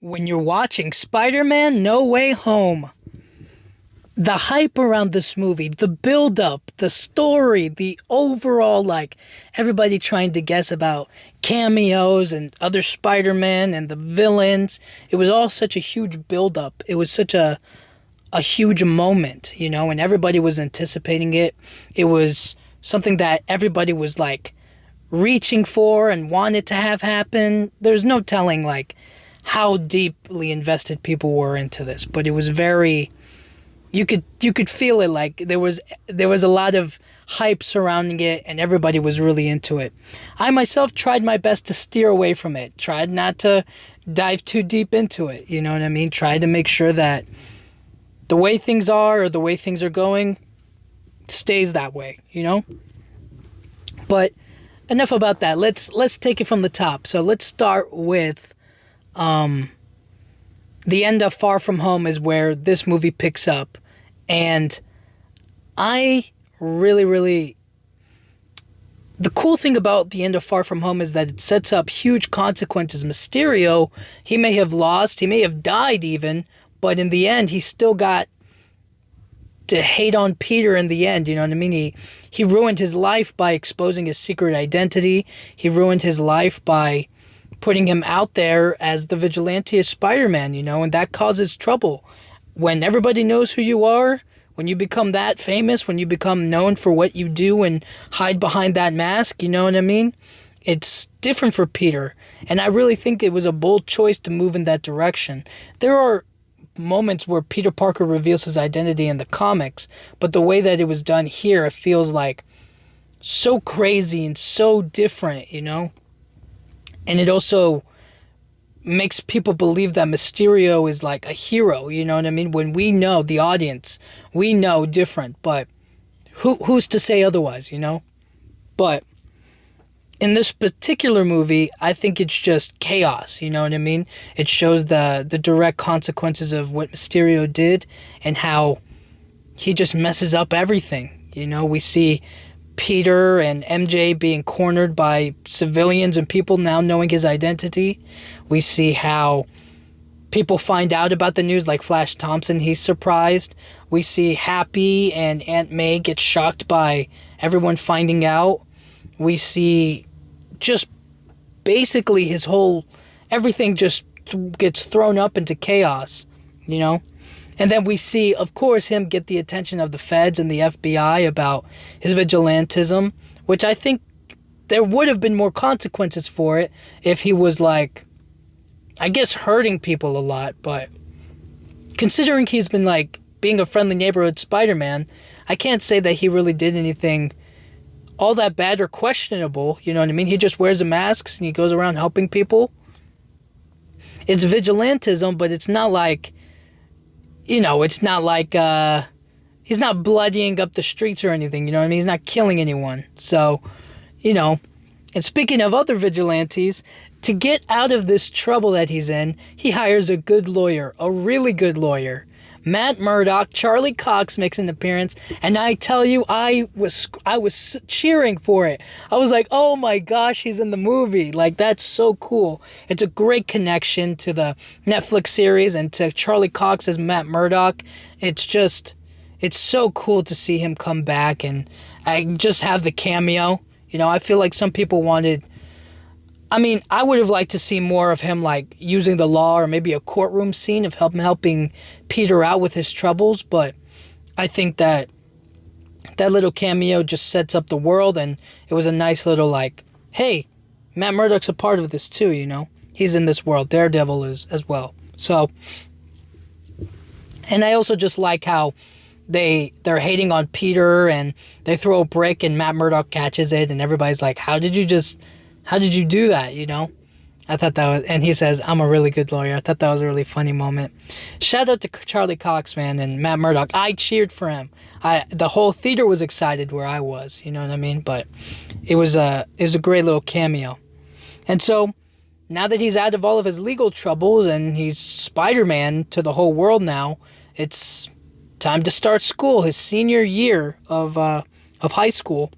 when you're watching Spider-Man No Way Home. The hype around this movie, the build-up, the story, the overall, everybody trying to guess about cameos and other Spider-Man and the villains. It was all such a huge build-up. It was such a huge moment, and everybody was anticipating it. It was something that everybody was, reaching for and wanted to have happen. There's no telling, how deeply invested people were into this, but it was very... You could feel it, there was a lot of hype surrounding it, and everybody was really into it. I myself tried my best to steer away from it, tried not to dive too deep into it, you know what I mean? Tried to make sure that the way things are or the way things are going stays that way, But enough about that. Let's take it from the top. So let's start with the end of Far From Home is where this movie picks up. And I really... The cool thing about the end of Far From Home is that it sets up huge consequences. Mysterio, he may have lost, he may have died even, but in the end, he still got to hate on Peter in the end, you know what I mean? He ruined his life by exposing his secret identity. He ruined his life by putting him out there as the vigilante Spider-Man, and that causes trouble. When everybody knows who you are, when you become that famous, when you become known for what you do and hide behind that mask, you know what I mean? It's different for Peter. And I really think it was a bold choice to move in that direction. There are moments where Peter Parker reveals his identity in the comics, but the way that it was done here, it feels like so crazy and so different, And it also makes people believe that Mysterio is like a hero, you know what I mean? When we know, the audience, we know different, but who's to say otherwise, But in this particular movie, I think it's just chaos, you know what I mean? It shows the direct consequences of what Mysterio did and how he just messes up everything, We see Peter and MJ being cornered by civilians and people now knowing his identity. We see how people find out about the news, like Flash Thompson, he's surprised. We see Happy and Aunt May get shocked by everyone finding out. We see just basically everything just gets thrown up into chaos, And then we see, of course, him get the attention of the feds and the FBI about his vigilantism, which I think there would have been more consequences for it if he was hurting people a lot. But considering he's been being a friendly neighborhood Spider-Man, I can't say that he really did anything all that bad or questionable, you know what I mean? He just wears a mask and he goes around helping people. It's vigilantism, but it's not it's not he's not bloodying up the streets or anything, you know what I mean? He's not killing anyone. So, and speaking of other vigilantes, to get out of this trouble that he's in, he hires a good lawyer, a really good lawyer. Matt Murdock, Charlie Cox makes an appearance, and I tell you, I was cheering for it. I was like, oh my gosh, he's in the movie. That's so cool. It's a great connection to the Netflix series and to Charlie Cox as Matt Murdock. It's so cool to see him come back, and I just have the cameo. I feel like some people wanted... I would have liked to see more of him, using the law or maybe a courtroom scene of helping Peter out with his troubles, but I think that little cameo just sets up the world, and it was a nice little, hey, Matt Murdock's a part of this too, He's in this world. Daredevil is as well. So, and I also just like how they're hating on Peter, and they throw a brick, and Matt Murdock catches it, and everybody's like, how did you do that, I thought that was... And he says, I'm a really good lawyer. I thought that was a really funny moment. Shout out to Charlie Cox, man, and Matt Murdock. I cheered for him. The whole theater was excited where I was, you know what I mean? But it was a great little cameo. And so, now that he's out of all of his legal troubles and he's Spider-Man to the whole world now, it's time to start school, his senior year of high school.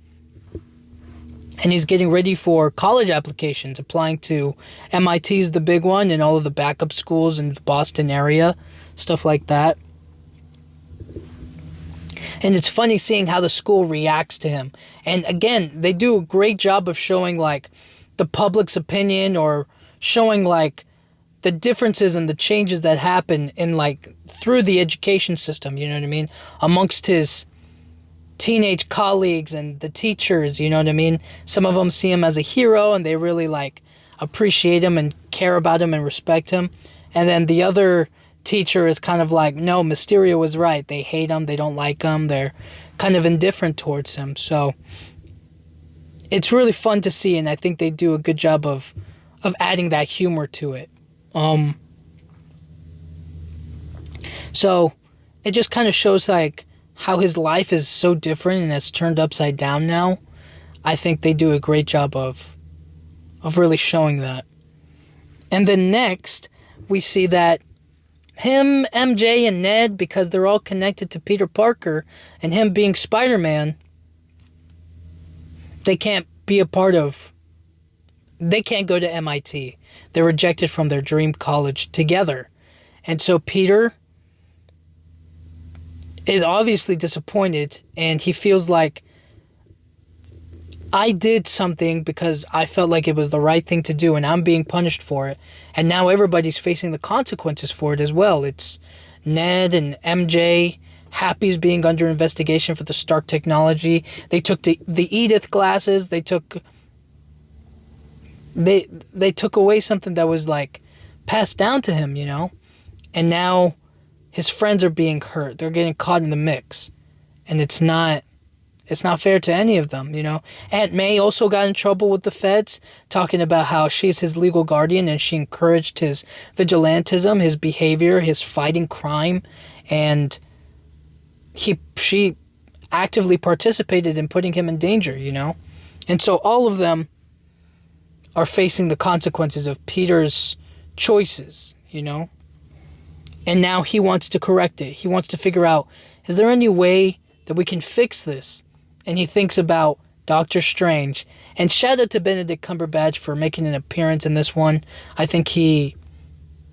And he's getting ready for college applications, applying to MIT's the big one, and all of the backup schools in the Boston area, stuff like that. And it's funny seeing how the school reacts to him. And again, they do a great job of showing like the public's opinion, or showing like the differences and the changes that happen in like through the education system, you know what I mean, amongst his teenage colleagues and the teachers, you know what I mean. Some of them see him as a hero and they really like appreciate him and care about him and respect him. And then the other teacher is kind of like, no, Mysterio was right. They hate him. They don't like him. They're kind of indifferent towards him. So it's really fun to see, and I think they do a good job of adding that humor to it. So it just kind of shows like how his life is so different and has turned upside down now. I think they do a great job of really showing that. And then next, we see that him, MJ, and Ned, because they're all connected to Peter Parker, and him being Spider-Man, they can't be a part of... They can't go to MIT. They're rejected from their dream college together. And so Peter is obviously disappointed, and he feels like, I did something because I felt like it was the right thing to do, and I'm being punished for it. And now everybody's facing the consequences for it as well. It's Ned and MJ. Happy's being under investigation for the Stark technology. They took the Edith glasses. They took away something that was like passed down to him, you know? And now his friends are being hurt. They're getting caught in the mix. And it's not fair to any of them, you know? Aunt May also got in trouble with the feds, talking about how she's his legal guardian and she encouraged his vigilantism, his behavior, his fighting crime, and she actively participated in putting him in danger, you know? And so all of them are facing the consequences of Peter's choices, you know? And now he wants to correct it. He wants to figure out, is there any way that we can fix this? And he thinks about Doctor Strange. And shout out to Benedict Cumberbatch for making an appearance in this one. I think he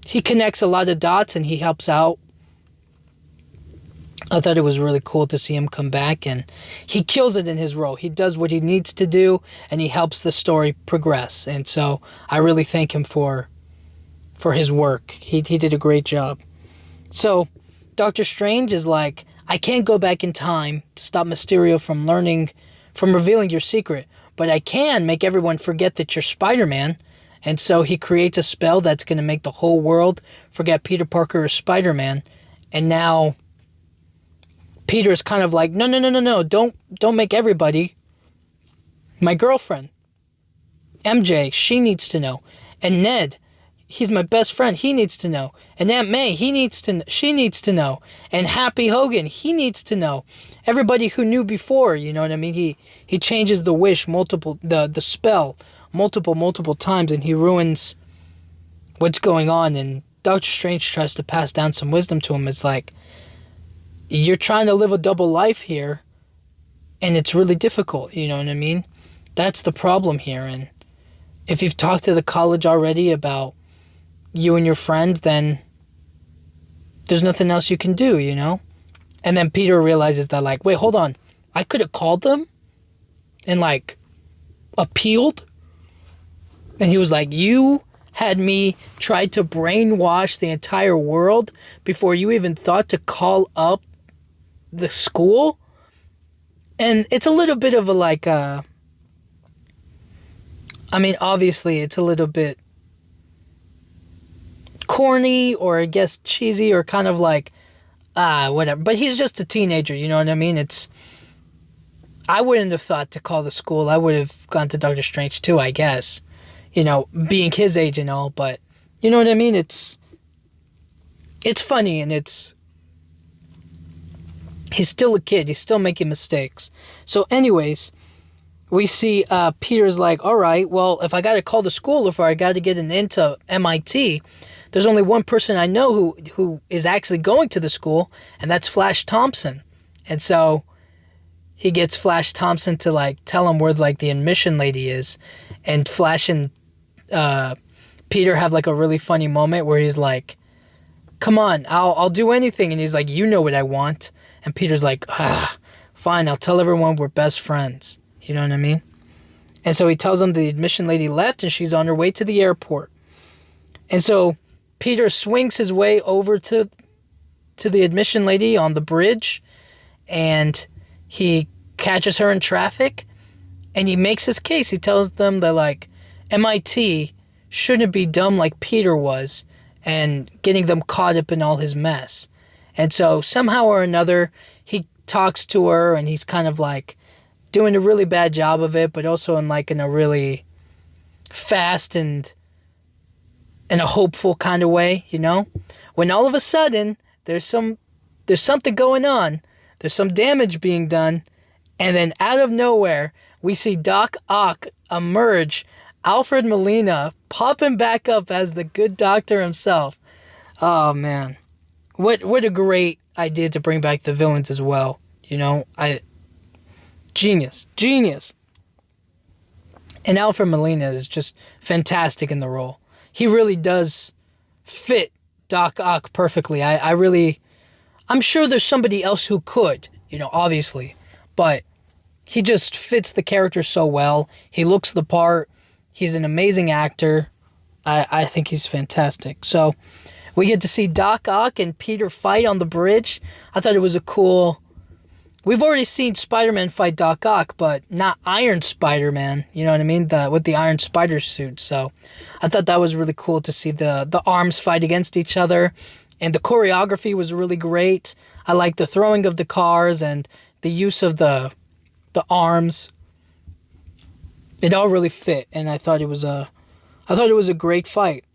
connects a lot of dots and he helps out. I thought it was really cool to see him come back, and he kills it in his role. He does what he needs to do, and he helps the story progress. And so I really thank him for his work. He did a great job. So Doctor Strange is like, I can't go back in time to stop Mysterio from revealing your secret, but I can make everyone forget that you're Spider-Man. And so he creates a spell that's going to make the whole world forget Peter Parker is Spider-Man. And now Peter's kind of like, no, don't make everybody. My girlfriend, MJ, she needs to know. And Ned, he's my best friend, he needs to know. And Aunt May, she needs to know. And Happy Hogan, he needs to know. Everybody who knew before, you know what I mean? He changes the wish the spell multiple times, and he ruins what's going on. And Doctor Strange tries to pass down some wisdom to him. It's like, you're trying to live a double life here, and it's really difficult, you know what I mean? That's the problem here. And if you've talked to the college already about you and your friends, then there's nothing else you can do, you know? And then Peter realizes that, like, wait, hold on. I could have called them and, like, appealed. And he was like, you had me try to brainwash the entire world before you even thought to call up the school? And it's a little bit of a, like, obviously it's a little bit corny, or I guess cheesy, or kind of like, whatever. But he's just a teenager, you know what I mean? I wouldn't have thought to call the school. I would have gone to Doctor Strange too, I guess. You know, being his age and all, but you know what I mean? It's funny, and he's still a kid. He's still making mistakes. So anyways, we see Peter's like, all right, well, if I got to call the school, if I got to get an into MIT, there's only one person I know who is actually going to the school, and that's Flash Thompson. And so he gets Flash Thompson to like tell him where like the admission lady is, and Flash and Peter have like a really funny moment where he's like, "Come on, I'll do anything," and he's like, "You know what I want," and Peter's like, "Fine, I'll tell everyone we're best friends." You know what I mean? And so he tells them the admission lady left and she's on her way to the airport. And so Peter swings his way over to the admission lady on the bridge, and he catches her in traffic, and he makes his case. He tells them that like MIT shouldn't be dumb like Peter was and getting them caught up in all his mess. And so somehow or another he talks to her, and he's kind of like doing a really bad job of it, but also in a really fast and in a hopeful kind of way, you know? When all of a sudden there's something going on, there's some damage being done, and then out of nowhere we see Doc Ock emerge, Alfred Molina popping back up as the good doctor himself. Oh man, what a great idea to bring back the villains as well. You know, genius. And Alfred Molina is just fantastic in the role. He really does fit Doc Ock perfectly. I'm sure there's somebody else who could, you know, obviously, but he just fits the character so well. He looks the part. He's an amazing actor. I think he's fantastic. So we get to see Doc Ock and Peter fight on the bridge. I thought it was a cool... We've already seen Spider-Man fight Doc Ock, but not Iron Spider-Man, you know what I mean? With the Iron Spider suit. So I thought that was really cool to see the arms fight against each other. And the choreography was really great. I liked the throwing of the cars and the use of the arms. It all really fit, and I thought it was a great fight.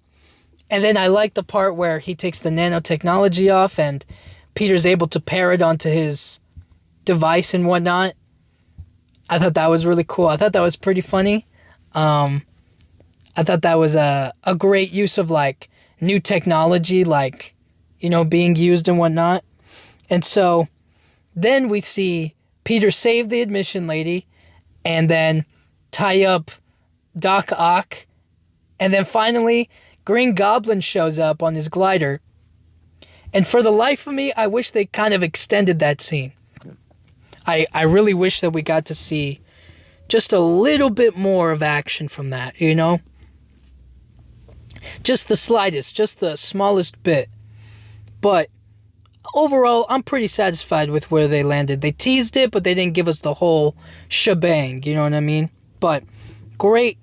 And then I liked the part where he takes the nanotechnology off and Peter's able to pair it onto his device and whatnot. I thought that was really cool. I thought that was pretty funny. I thought that was a great use of like new technology, like, you know, being used and whatnot. And so then we see Peter save the admission lady and then tie up Doc Ock. And then finally Green Goblin shows up on his glider. And for the life of me, I wish they kind of extended that scene. I really wish that we got to see just a little bit more of action from that, you know? Just the slightest, just the smallest bit. But overall, I'm pretty satisfied with where they landed. They teased it, but they didn't give us the whole shebang, you know what I mean? But great,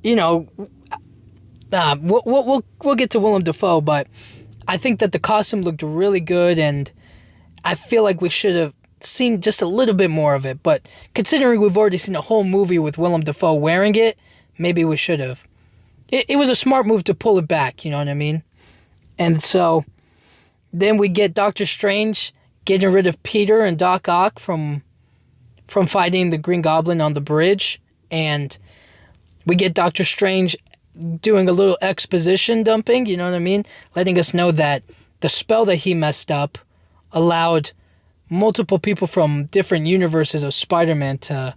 you know, we'll get to Willem Dafoe, but I think that the costume looked really good, and I feel like we should have seen just a little bit more of it. But considering we've already seen a whole movie with Willem Dafoe wearing it, maybe we should have. It was a smart move to pull it back, you know what I mean? And so then we get Doctor Strange getting rid of Peter and Doc Ock from fighting the Green Goblin on the bridge, and we get Doctor Strange doing a little exposition dumping, you know what I mean? Letting us know that the spell that he messed up allowed multiple people from different universes of Spider-Man to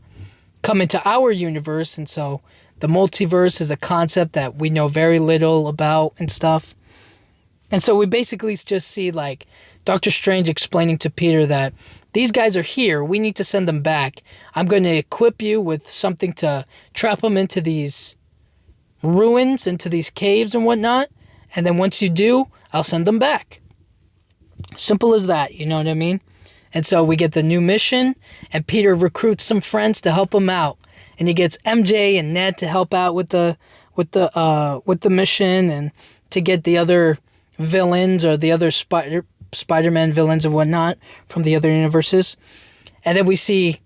come into our universe, and so the multiverse is a concept that we know very little about and stuff. And so we basically just see like Doctor Strange explaining to Peter that these guys are here, we need to send them back. I'm going to equip you with something to trap them into these ruins, into these caves and whatnot, and then once you do, I'll send them back. Simple as that, you know what I mean? And so we get the new mission, and Peter recruits some friends to help him out, and he gets MJ and Ned to help out with the mission, and to get the other villains or the other Spider-Man villains and whatnot from the other universes. And then we see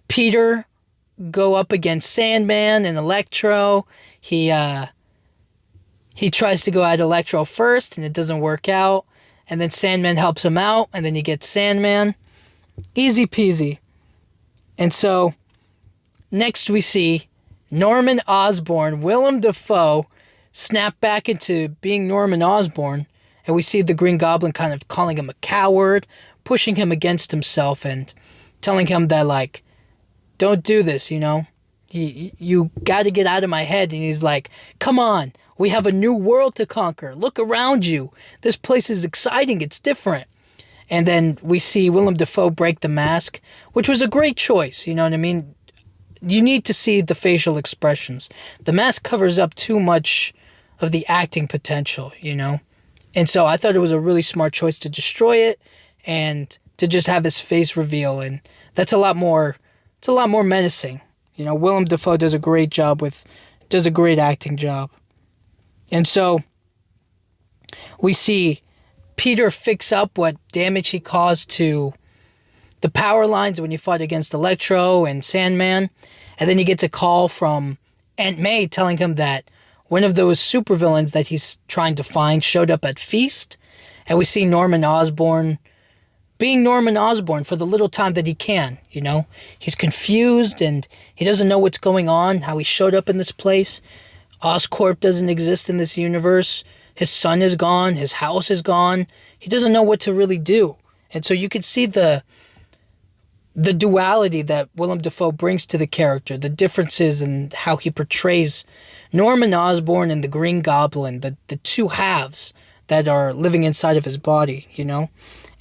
Peter go up against Sandman and Electro. He tries to go at Electro first, and it doesn't work out. And then Sandman helps him out, and then he gets Sandman. Easy peasy. And so next we see Norman Osborn, Willem Dafoe, snap back into being Norman Osborn, and we see the Green Goblin kind of calling him a coward, pushing him against himself, and telling him that, like, don't do this, you know? You got to get out of my head. And he's like, come on, we have a new world to conquer. Look around you. This place is exciting. It's different. And then we see Willem Dafoe break the mask, which was a great choice. You know what I mean? You need to see the facial expressions. The mask covers up too much of the acting potential, you know? And so I thought it was a really smart choice to destroy it and to just have his face reveal. And that's a lot more menacing. You know, Willem Dafoe does a great acting job. And so we see Peter fix up what damage he caused to the power lines when he fought against Electro and Sandman. And then he gets a call from Aunt May telling him that one of those supervillains that he's trying to find showed up at Feast. And we see Norman Osborn being Norman Osborn for the little time that he can, you know. He's confused and he doesn't know what's going on, how he showed up in this place. Oscorp doesn't exist in this universe. His son is gone. His house is gone. He doesn't know what to really do. And so you could see the duality that Willem Dafoe brings to the character, the differences in how he portrays Norman Osborn and the Green Goblin, the two halves that are living inside of his body, you know?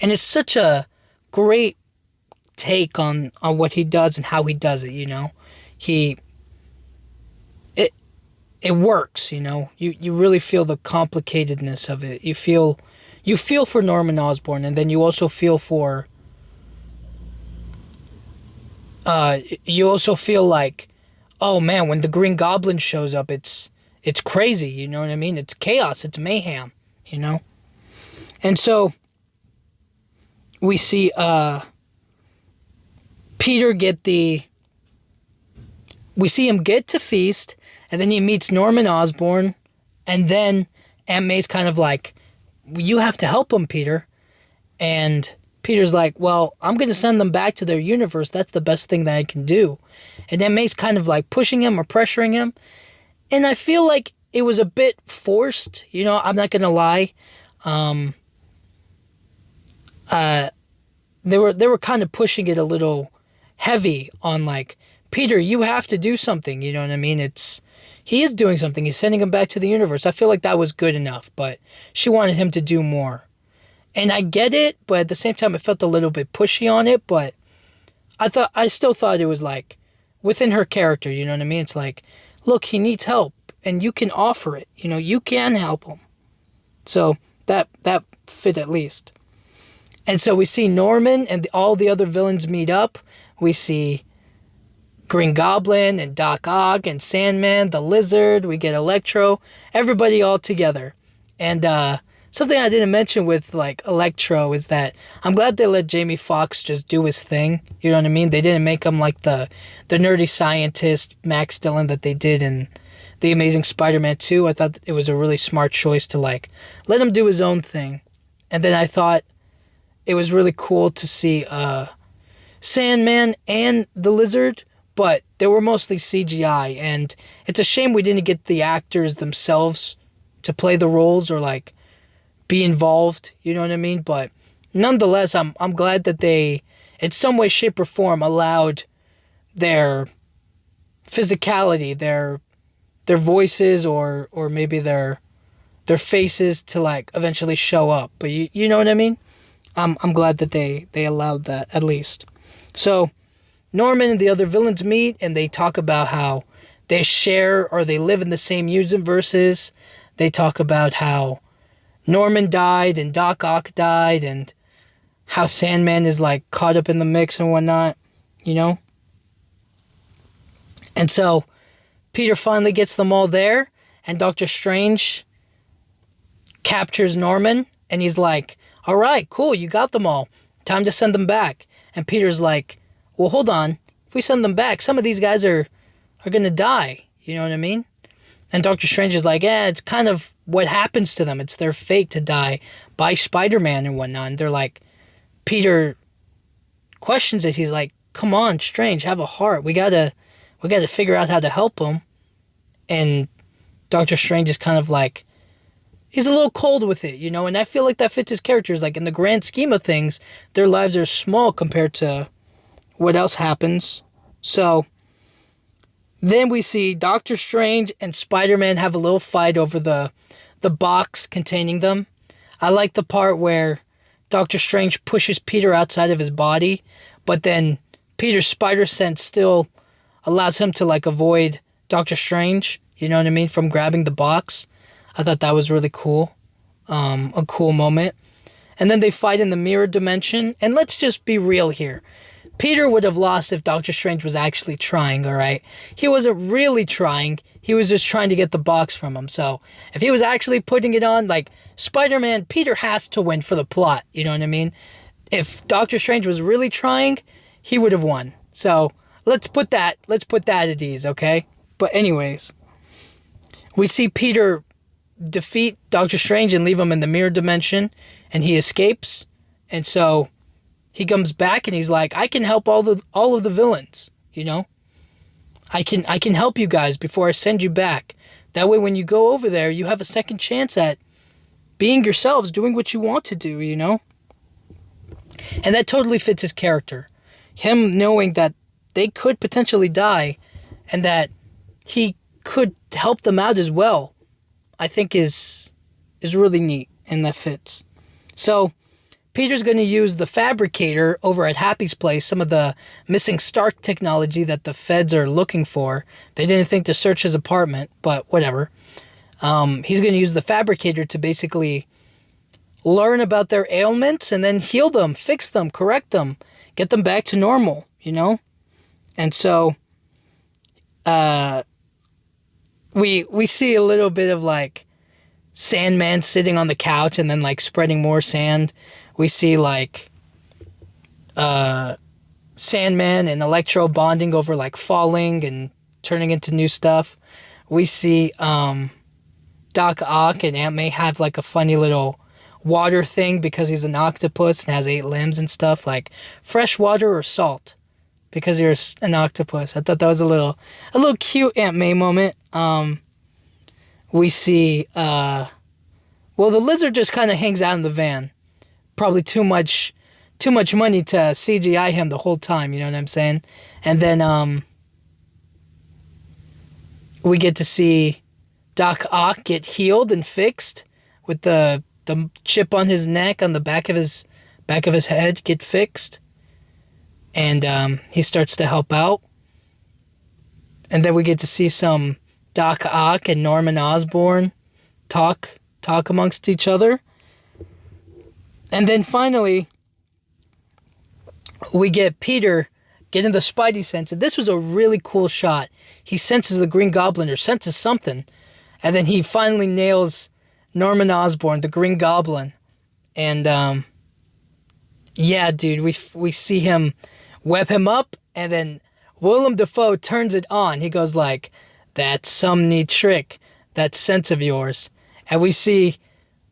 And it's such a great take on what he does and how he does it, you know? It works, you know? You really feel the complicatedness of it. You feel for Norman Osborn, and then you also feel for you also feel like, oh man, when the Green Goblin shows up, it's crazy, you know what I mean? It's chaos, it's mayhem, you know? And so we see Peter we see him get to Feast, and then he meets Norman Osborn, and then Aunt May's kind of like, you have to help him, Peter. And Peter's like, well, I'm going to send them back to their universe. That's the best thing that I can do. And Aunt May's kind of like pushing him or pressuring him. And I feel like it was a bit forced, you know, I'm not going to lie. They were kind of pushing it a little heavy on like, Peter, you have to do something, you know what I mean? He is doing something. He's sending him back to the universe. I feel like that was good enough, but she wanted him to do more. And I get it, but at the same time, it felt a little bit pushy on it, but I still thought it was like within her character, you know what I mean? It's like, look, he needs help and you can offer it, you know, you can help him. So that fit at least. And so we see Norman and all the other villains meet up. We see Green Goblin and Doc Ock and Sandman, the Lizard. We get Electro, everybody all together. And something I didn't mention with like Electro is that I'm glad they let Jamie Foxx just do his thing. You know what I mean? They didn't make him like the nerdy scientist Max Dillon that they did in The Amazing Spider-Man 2. I thought it was a really smart choice to like let him do his own thing. And then I thought it was really cool to see Sandman and the Lizard, but they were mostly CGI, and it's a shame we didn't get the actors themselves to play the roles or like be involved, you know what I mean? But nonetheless, I'm glad that they, in some way, shape, or form, allowed their physicality, their voices, or maybe their faces to like eventually show up. But you know what I mean? I'm glad that they allowed that at least. So Norman and the other villains meet, and they talk about how they share or they live in the same universes. They talk about how Norman died and Doc Ock died, and how Sandman is like caught up in the mix and whatnot, you know? And so Peter finally gets them all there, and Doctor Strange captures Norman, and he's like, all right, cool, you got them all. Time to send them back. And Peter's like, well, hold on. If we send them back, some of these guys are going to die. You know what I mean? And Doctor Strange is like, it's kind of what happens to them. It's their fate to die by Spider-Man and whatnot. And they're like, Peter questions it. He's like, come on, Strange, have a heart. We gotta figure out how to help them. And Doctor Strange is kind of like, he's a little cold with it, you know, and I feel like that fits his characters. Like, in the grand scheme of things, their lives are small compared to what else happens. So then we see Doctor Strange and Spider-Man have a little fight over the box containing them. I like the part where Doctor Strange pushes Peter outside of his body, but then Peter's spider sense still allows him to like avoid Doctor Strange, you know what I mean, from grabbing the box. I thought that was really cool. A cool moment. And then they fight in the mirror dimension. And let's just be real here. Peter would have lost if Doctor Strange was actually trying, alright? He wasn't really trying. He was just trying to get the box from him. So, if he was actually putting it on, like, Spider-Man, Peter has to win for the plot, you know what I mean? If Doctor Strange was really trying, he would have won. So, let's put that at ease, okay? But anyways, we see Peter defeat Doctor Strange and leave him in the mirror dimension, and he escapes. And so he comes back and he's like, I can help all of the villains, you know? I can help you guys before I send you back. That way when you go over there, you have a second chance at being yourselves, doing what you want to do, you know? And that totally fits his character. Him knowing that they could potentially die and that he could help them out as well, I think is really neat, and that fits. So Peter's going to use the fabricator over at Happy's place, some of the missing Stark technology that the feds are looking for. They didn't think to search his apartment, but whatever. He's going to use the fabricator to basically learn about their ailments and then heal them, fix them, correct them, get them back to normal, you know? And so we see a little bit of like Sandman sitting on the couch and then like spreading more sand. We see like Sandman and Electro bonding over like falling and turning into new stuff. We see Doc Ock and Aunt May have like a funny little water thing because he's an octopus and has 8 limbs and stuff, like fresh water or salt because you're an octopus. I thought that was a little cute Aunt May moment. We see the lizard just kind of hangs out in the van. Probably too much money to CGI him the whole time, you know what I'm saying? And then we get to see Doc Ock get healed and fixed with the chip on his neck on the back of his head get fixed. And he starts to help out. And then we get to see some Doc Ock and Norman Osborn talk amongst each other. And then finally, we get Peter getting the Spidey sense. And this was a really cool shot. He senses the Green Goblin or senses something. And then he finally nails Norman Osborn, the Green Goblin. And yeah, dude, we see him web him up. And then Willem Dafoe turns it on. He goes like, that's some neat trick, that sense of yours. And we see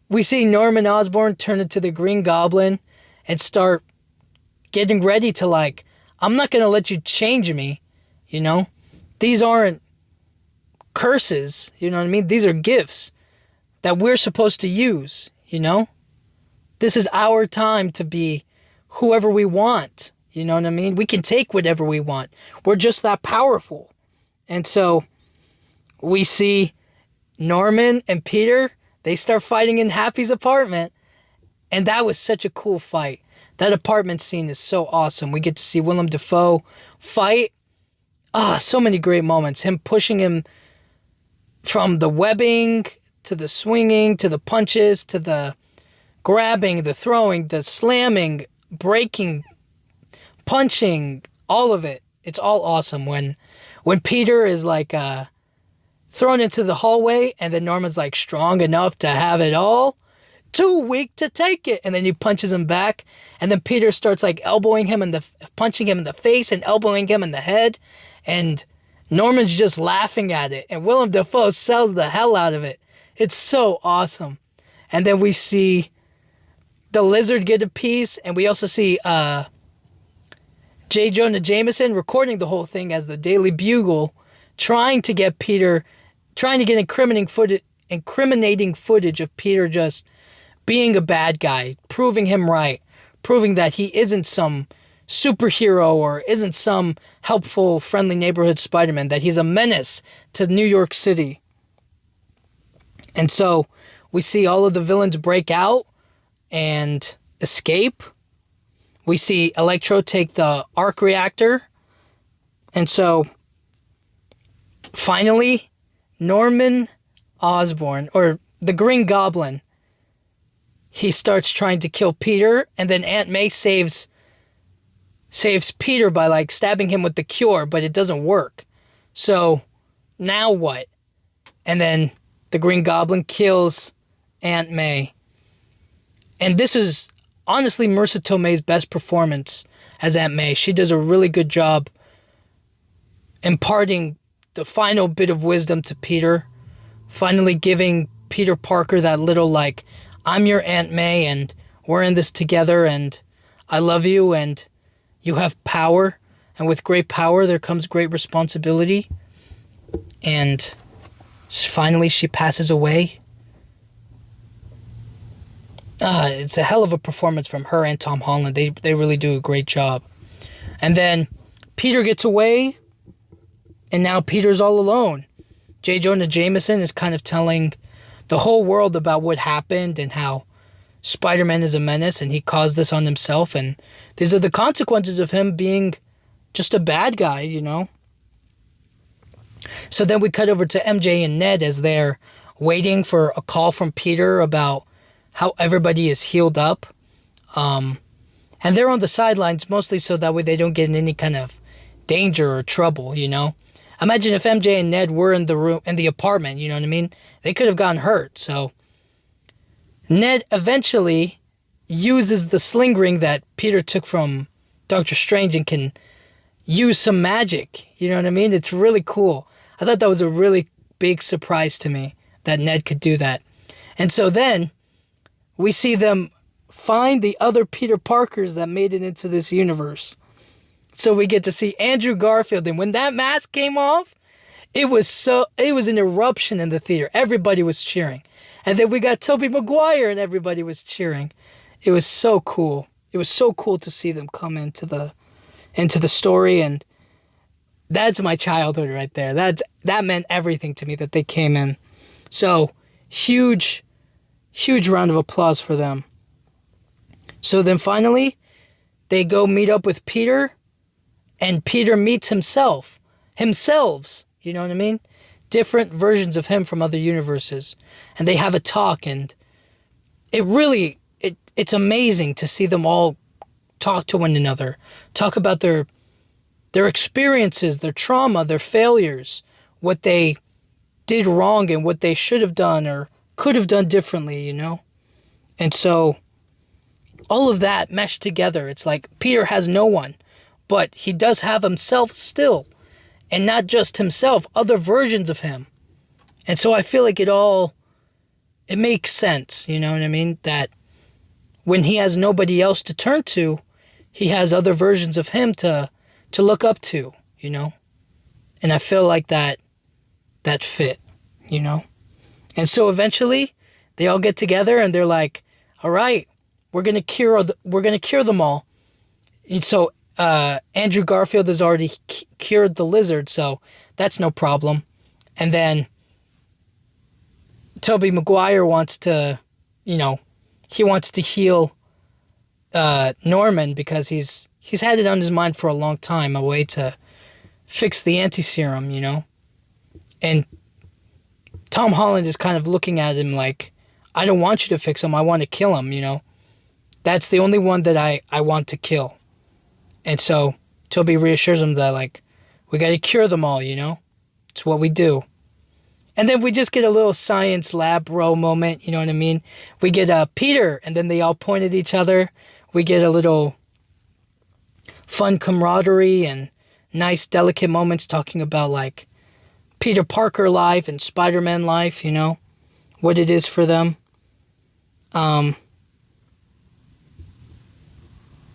Norman Osborn turn into the Green Goblin and start getting ready to like, I'm not going to let you change me, you know? These aren't curses, you know what I mean? These are gifts that we're supposed to use, you know? This is our time to be whoever we want, you know what I mean? We can take whatever we want. We're just that powerful. And so we see Norman and Peter, they start fighting in Happy's apartment. And that was such a cool fight. That apartment scene is so awesome. We get to see Willem Dafoe fight. So many great moments. Him pushing him from the webbing to the swinging to the punches to the grabbing, the throwing, the slamming, breaking, punching, all of it. It's all awesome. When Peter is like thrown into the hallway and then Norman's like strong enough to have it all, too weak to take it, and then he punches him back, and then Peter starts like elbowing him punching him in the face and elbowing him in the head, and Norman's just laughing at it, and Willem Dafoe sells the hell out of it. It's so awesome. And then we see the lizard get a piece, and we also see J. Jonah Jameson recording the whole thing as the Daily Bugle, trying to get incriminating footage of Peter just being a bad guy, proving him right, proving that he isn't some superhero or isn't some helpful, friendly neighborhood Spider-Man, that he's a menace to New York City. And so we see all of the villains break out and escape. We see Electro take the arc reactor. And so finally, Norman Osborn, or the Green Goblin, he starts trying to kill Peter, and then Aunt May saves Peter by like stabbing him with the cure, but it doesn't work. So now what? And then the Green Goblin kills Aunt May. And this is honestly Marissa Tomei's best performance as Aunt May. She does a really good job imparting the final bit of wisdom to Peter, finally giving Peter Parker that little like, I'm your Aunt May and we're in this together and I love you and you have power, and with great power there comes great responsibility. And finally she passes away. It's a hell of a performance from her and Tom Holland. They really do a great job. And then Peter gets away, and now Peter's all alone. J. Jonah Jameson is kind of telling the whole world about what happened and how Spider-Man is a menace and he caused this on himself, and these are the consequences of him being just a bad guy, you know? So then we cut over to MJ and Ned as they're waiting for a call from Peter about how everybody is healed up. And they're on the sidelines mostly so that way they don't get in any kind of danger or trouble, you know? Imagine if MJ and Ned were in the room, in the apartment, you know what I mean? They could have gotten hurt. So Ned eventually uses the sling ring that Peter took from Doctor Strange and can use some magic. You know what I mean? It's really cool. I thought that was a really big surprise to me that Ned could do that. And so then we see them find the other Peter Parkers that made it into this universe. So we get to see Andrew Garfield. And when that mask came off, it was an eruption in the theater. Everybody was cheering. And then we got Tobey Maguire and everybody was cheering. It was so cool. It was so cool to see them come into the story, and that's my childhood right there. That meant everything to me that they came in. So huge round of applause for them. So then finally they go meet up with Peter, and Peter meets himselves, you know what I mean? Different versions of him from other universes, and they have a talk, and it's amazing to see them all talk to one another, talk about their experiences, their trauma, their failures, what they did wrong and what they should have done or could have done differently, you know? And so all of that meshed together. It's like Peter has no one, but he does have himself still. And not just himself, other versions of him. And so I feel like it makes sense, you know what I mean? That when he has nobody else to turn to, he has other versions of him to look up to, you know? And I feel like that fit, you know? And so eventually they all get together and they're like, all right, we're going to cure them all. And so Andrew Garfield has already cured the lizard, so that's no problem. And then Tobey Maguire wants to, he wants to heal Norman because he's had it on his mind for a long time, a way to fix the anti-serum, you know? And Tom Holland is kind of looking at him like, I don't want you to fix him, I want to kill him, you know? That's the only one that I want to kill. And so Toby reassures him that, like, we got to cure them all, you know? It's what we do. And then we just get a little science lab bro moment, you know what I mean? We get Peter, and then they all point at each other. We get a little fun camaraderie and nice, delicate moments talking about, like, Peter Parker life and Spider-Man life, you know? What it is for them.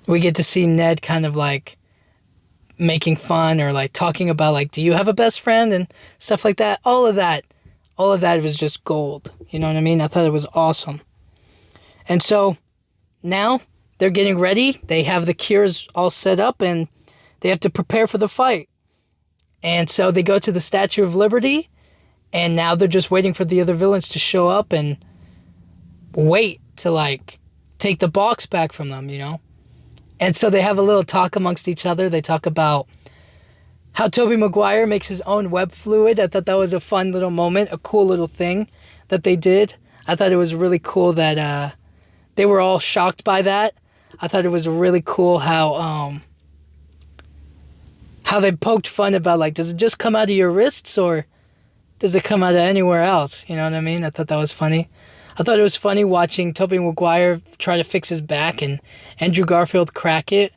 We get to see Ned kind of like making fun or like talking about like, do you have a best friend and stuff like that. All of that was just gold. You know what I mean? I thought it was awesome. And so now they're getting ready. They have the cures all set up and they have to prepare for the fight. And so they go to the Statue of Liberty, and now they're just waiting for the other villains to show up and wait to, like, take the box back from them, you know? And so they have a little talk amongst each other. They talk about how Tobey Maguire makes his own web fluid. I thought that was a fun little moment, a cool little thing that they did. I thought it was really cool that they were all shocked by that. I thought it was really cool how they poked fun about, like, does it just come out of your wrists or does it come out of anywhere else? You know what I mean? I thought that was funny. I thought it was funny watching Tobey Maguire try to fix his back and Andrew Garfield crack it.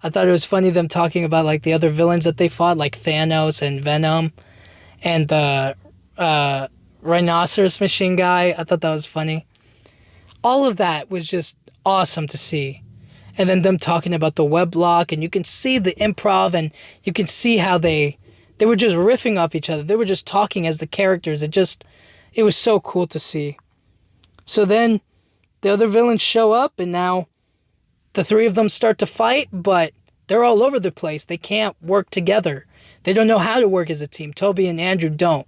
I thought it was funny them talking about, like, the other villains that they fought, like Thanos and Venom and the rhinoceros machine guy. I thought that was funny. All of that was just awesome to see. And then them talking about the web lock, and you can see the improv, and you can see how they were just riffing off each other. They were just talking as the characters. It was so cool to see. So then the other villains show up, and now the three of them start to fight, but they're all over the place. They can't work together. They don't know how to work as a team. Tobey and Andrew don't.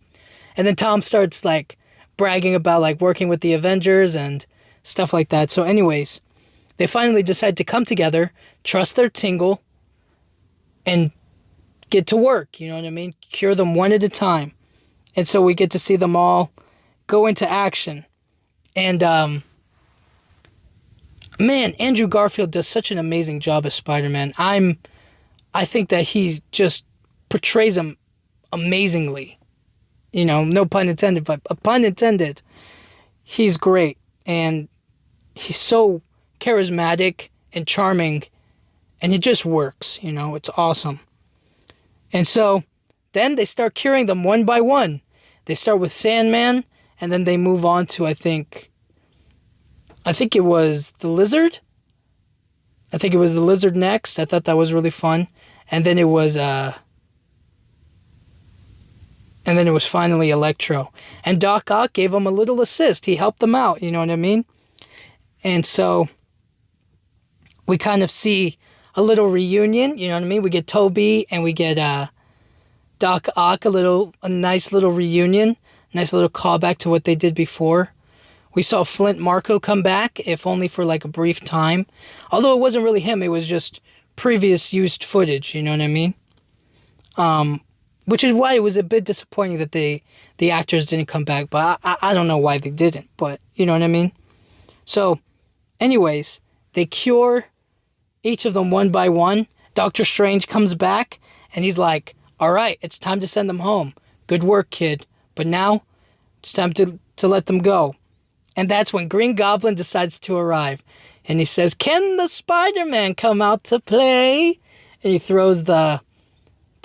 And then Tom starts, like, bragging about, like, working with the Avengers and stuff like that. So anyways, they finally decide to come together, trust their tingle, and get to work, you know what I mean? Cure them one at a time. And so we get to see them all go into action. And, man, Andrew Garfield does such an amazing job as Spider-Man. I think that he just portrays him amazingly. You know, no pun intended, but a pun intended. He's great. And he's so charismatic and charming. And it just works, you know. It's awesome. And so then they start curing them one by one. They start with Sandman. And then they move on to, I think it was the Lizard. I think it was the Lizard next. I thought that was really fun. And then it was finally Electro. And Doc Ock gave them a little assist. He helped them out, you know what I mean? And so we kind of see a little reunion, you know what I mean? We get Tobey and we get Doc Ock, a nice little reunion. Nice little callback to what they did before. We saw Flint Marko come back, if only for, like, a brief time. Although it wasn't really him, it was just previous used footage, you know what I mean? Which is why it was a bit disappointing that the actors didn't come back. But I don't know why they didn't, but you know what I mean? So, anyways, they cure each of them one by one. Doctor Strange comes back, and he's like, all right, it's time to send them home. Good work, kid. But now, it's time to let them go. And that's when Green Goblin decides to arrive. And he says, can the Spider-Man come out to play? And he throws the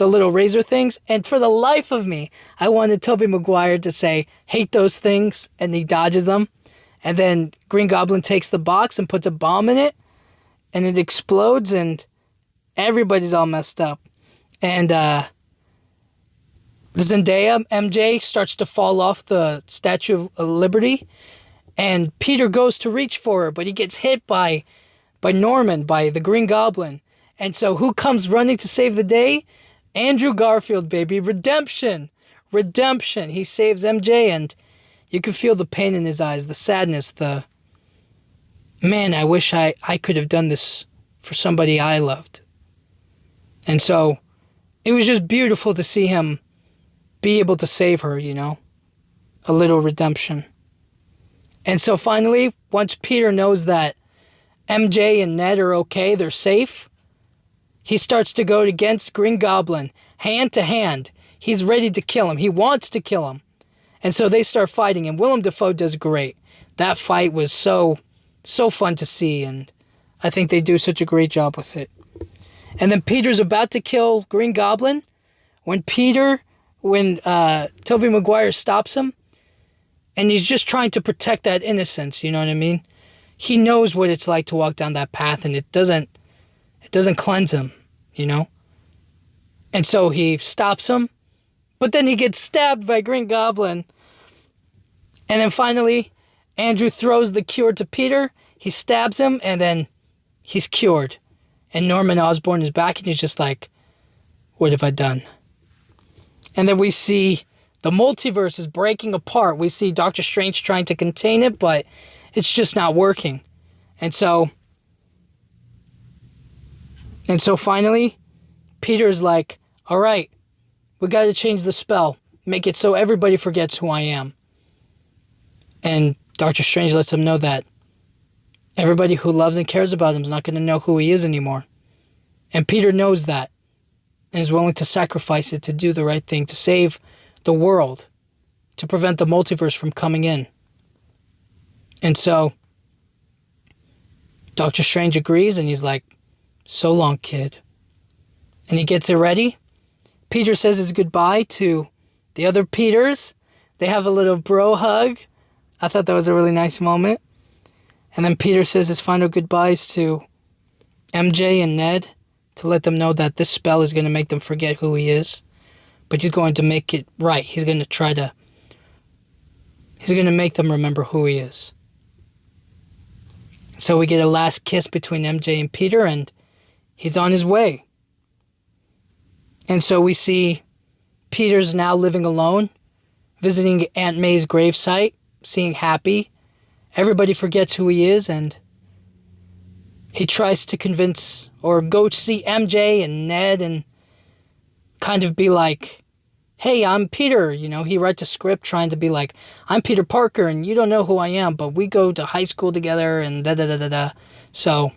little razor things. And for the life of me, I wanted Tobey Maguire to say, hate those things. And he dodges them. And then Green Goblin takes the box and puts a bomb in it. And it explodes and everybody's all messed up. And, Zendaya, MJ, starts to fall off the Statue of Liberty, and Peter goes to reach for her, but he gets hit by Norman, by the Green Goblin. And so who comes running to save the day? Andrew Garfield, baby. Redemption. He saves MJ, and you can feel the pain in his eyes, the sadness, man, I wish I could have done this for somebody I loved. And so it was just beautiful to see him be able to save her, you know, a little redemption. And so finally, once Peter knows that MJ and Ned are okay, they're safe, he starts to go against Green Goblin, hand to hand. He's ready to kill him. He wants to kill him. And so they start fighting, and Willem Dafoe does great. That fight was so fun to see, and I think they do such a great job with it. And then Peter's about to kill Green Goblin when Tobey Maguire stops him, and he's just trying to protect that innocence, you know what I mean? He knows what it's like to walk down that path, and it doesn't cleanse him, you know? And so he stops him, but then he gets stabbed by Green Goblin. And then finally, Andrew throws the cure to Peter, he stabs him, and then he's cured. And Norman Osborn is back and he's just like, what have I done? And then we see the multiverse is breaking apart. We see Doctor Strange trying to contain it, but it's just not working. And so finally, Peter's like, all right, we got to change the spell. Make it so everybody forgets who I am. And Doctor Strange lets him know that everybody who loves and cares about him is not going to know who he is anymore. And Peter knows that and is willing to sacrifice it to do the right thing, to save the world, to prevent the multiverse from coming in. And so Doctor Strange agrees and he's like, so long, kid. And he gets it ready. Peter says his goodbye to the other Peters. They have a little bro hug. I thought that was a really nice moment. And then Peter says his final goodbyes to MJ and Ned to let them know that this spell is going to make them forget who he is. But he's going to make it right. He's going to make them remember who he is. So we get a last kiss between MJ and Peter, and he's on his way. And so we see Peter's now living alone, visiting Aunt May's gravesite, seeing Happy. Everybody forgets who he is, and he tries to convince or go see MJ and Ned and kind of be like, hey, I'm Peter. You know, he writes a script trying to be like, I'm Peter Parker and you don't know who I am, but we go to high school together and da-da-da-da-da. So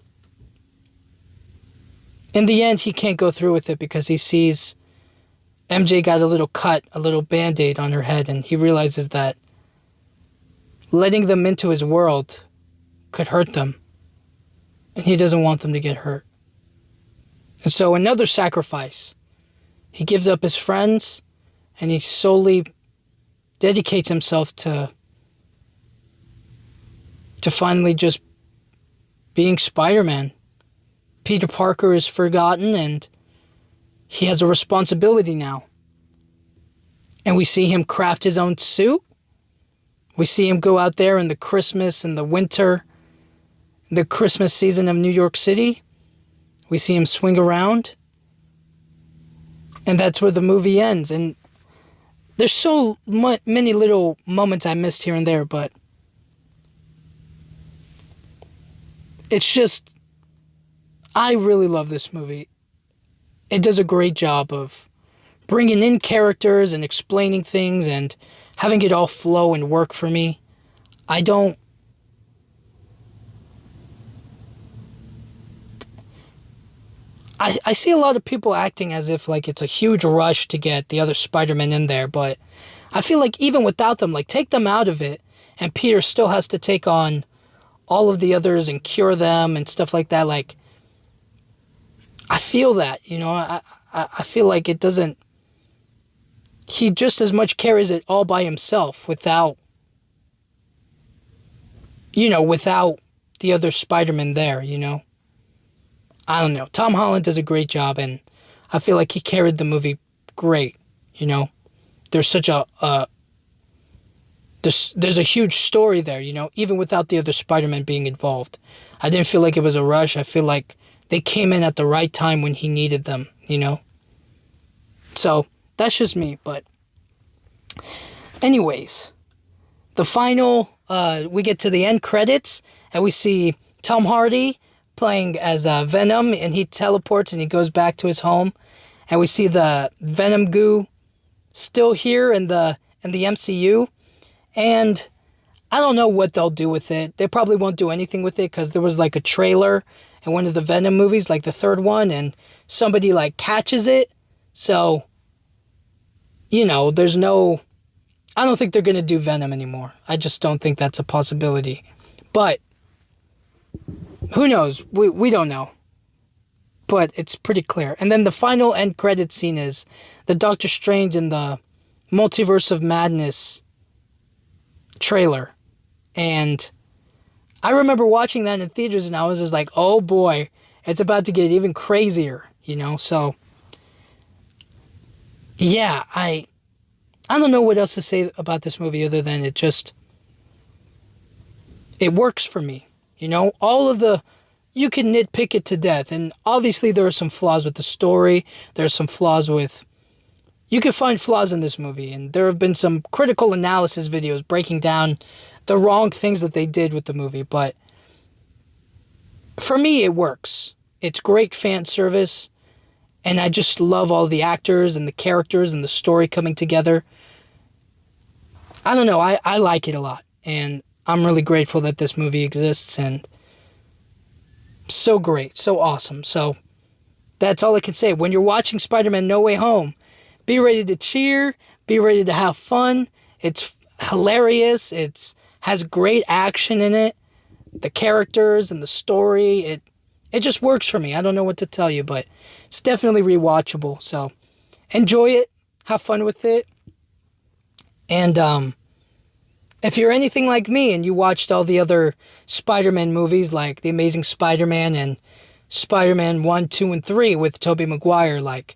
in the end, he can't go through with it because he sees MJ got a little cut, a little Band-Aid on her head, and he realizes that letting them into his world could hurt them. And he doesn't want them to get hurt. And so another sacrifice. He gives up his friends and he solely dedicates himself to finally just being Spider-Man. Peter Parker is forgotten and he has a responsibility now. And we see him craft his own suit. We see him go out there in the Christmas and the winter, the Christmas season of New York City. We see him swing around. And that's where the movie ends. And there's so many little moments I missed here and there, but it's just, I really love this movie. It does a great job of bringing in characters and explaining things and having it all flow and work for me. I see a lot of people acting as if like it's a huge rush to get the other Spider-Man in there, but I feel like even without them, like take them out of it and Peter still has to take on all of the others and cure them and stuff like that. Like, I feel that, you know, I feel like it doesn't, he just as much carries it all by himself without the other Spider-Man there, you know. I don't know. Tom Holland does a great job, and I feel like he carried the movie great, you know. There's such there's a huge story there, you know, even without the other Spider-Man being involved. I didn't feel like it was a rush. I feel like they came in at the right time when he needed them, you know. So, that's just me, but anyways, the final, we get to the end credits, and we see Tom Hardy playing as Venom, and he teleports and he goes back to his home, and we see the Venom goo still here in the MCU, and I don't know what they'll do with it. They probably won't do anything with it because there was like a trailer in one of the Venom movies, like the third one, and somebody like catches it, so you know, I don't think they're gonna do Venom anymore. I just don't think that's a possibility, but who knows? We don't know. But it's pretty clear. And then the final end credit scene is the Doctor Strange in the Multiverse of Madness trailer. And I remember watching that in theaters and I was just like, oh boy, it's about to get even crazier, you know? So, yeah, I don't know what else to say about this movie other than it works for me. You know, all of the you can nitpick it to death. And obviously there are some flaws with the story. There's some flaws with... You can find flaws in this movie. And there have been some critical analysis videos breaking down the wrong things that they did with the movie. But for me, it works. It's great fan service. And I just love all the actors and the characters and the story coming together. I don't know. I like it a lot. And I'm really grateful that this movie exists. And so great. So awesome. So that's all I can say. When you're watching Spider-Man No Way Home, be ready to cheer. Be ready to have fun. It's hilarious. It has great action in it. The characters and the story. It just works for me. I don't know what to tell you, but it's definitely rewatchable. So enjoy it. Have fun with it. And if you're anything like me and you watched all the other Spider-Man movies like The Amazing Spider-Man and Spider-Man 1, 2, and 3 with Tobey Maguire, like,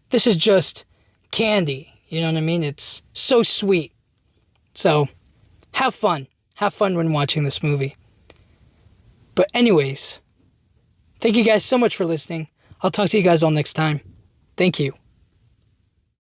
this is just candy. You know what I mean? It's so sweet. So have fun. Have fun when watching this movie. But anyways, thank you guys so much for listening. I'll talk to you guys all next time. Thank you.